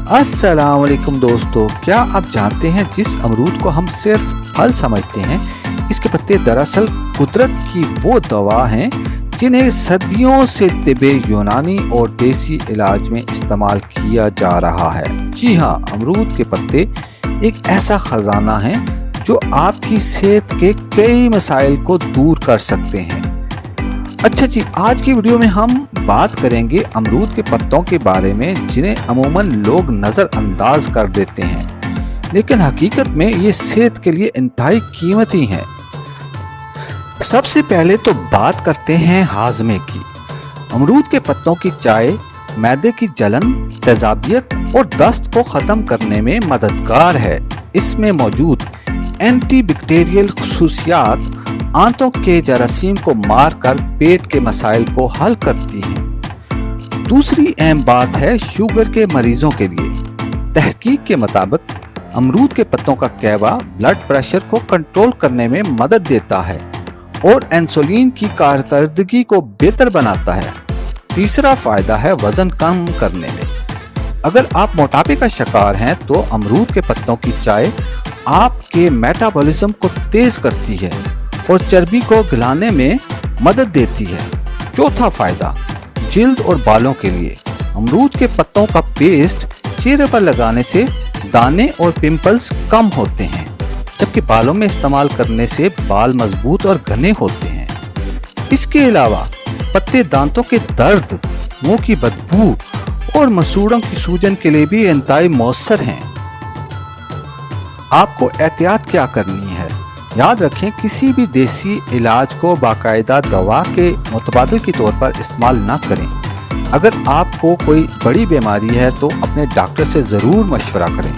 अस्सलाम वालेकुम दोस्तों, क्या आप जानते हैं जिस अमरूद को हम सिर्फ फल समझते हैं, इसके पत्ते दरअसल कुदरत की वो दवा हैं जिन्हें सदियों से तिब्बे यूनानी और देसी इलाज में इस्तेमाल किया जा रहा है। जी हाँ, अमरूद के पत्ते एक ऐसा खजाना है जो आपकी सेहत के कई मसाइल को दूर कर सकते हैं। अच्छा जी, आज की वीडियो में हम बात करेंगे अमरूद के पत्तों के बारे में जिन्हें अमूमन लोग नज़रअंदाज कर देते हैं, लेकिन हकीकत में ये सेहत के लिए इंतहाई कीमती हैं। सबसे पहले तो बात करते हैं हाजमे की। अमरूद के पत्तों की चाय मैदे की जलन, तेजाबियत और दस्त को ख़त्म करने में मददगार है। इसमें मौजूद एंटी बैक्टीरियल खुसूसियात आंतों के जरासीम को मारकर पेट के मसाइल को हल करती हैं। दूसरी अहम बात है शुगर के मरीजों के लिए। तहकीक के मुताबिक अमरूद के पत्तों का कहवा ब्लड प्रेशर को कंट्रोल करने में मदद देता है और इंसुलिन की कारकर्दगी को बेहतर बनाता है। तीसरा फायदा है वजन कम करने में। अगर आप मोटापे का शिकार हैं तो अमरूद के पत्तों की चाय आपके मेटाबॉलिज्म को तेज करती है और चर्बी को गलाने में मदद देती है। चौथा फायदा जिल्द और बालों के लिए। अमरूद के पत्तों का पेस्ट चेहरे पर लगाने से दाने और पिंपल्स कम होते हैं, जबकि बालों में इस्तेमाल करने से बाल मजबूत और घने होते हैं। इसके अलावा पत्ते दांतों के दर्द, मुंह की बदबू और मसूड़ों की सूजन के लिए भी इंतहाई मौसर हैं। आपको एहतियात क्या करनी है? याद रखें, किसी भी देसी इलाज को बाकायदा दवा के मुतबादिल के तौर पर इस्तेमाल ना करें। अगर आपको कोई बड़ी बीमारी है तो अपने डॉक्टर से ज़रूर मशवरा करें।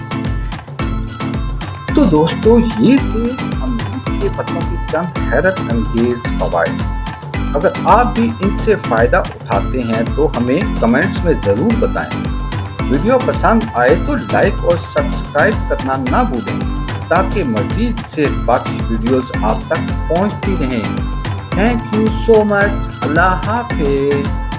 तो दोस्तों, ये थे अमरूद के पत्तों की चंद हैरत अंगेज फवाइद। अगर आप भी इनसे फ़ायदा उठाते हैं तो हमें कमेंट्स में ज़रूर बताएं। वीडियो पसंद आए तो लाइक और सब्सक्राइब करना ना भूलें ताकि मज़ीद सेहतबख्श वीडियोस आप तक पहुंचती रहें। Thank you so much. अल्लाह हाफिज़।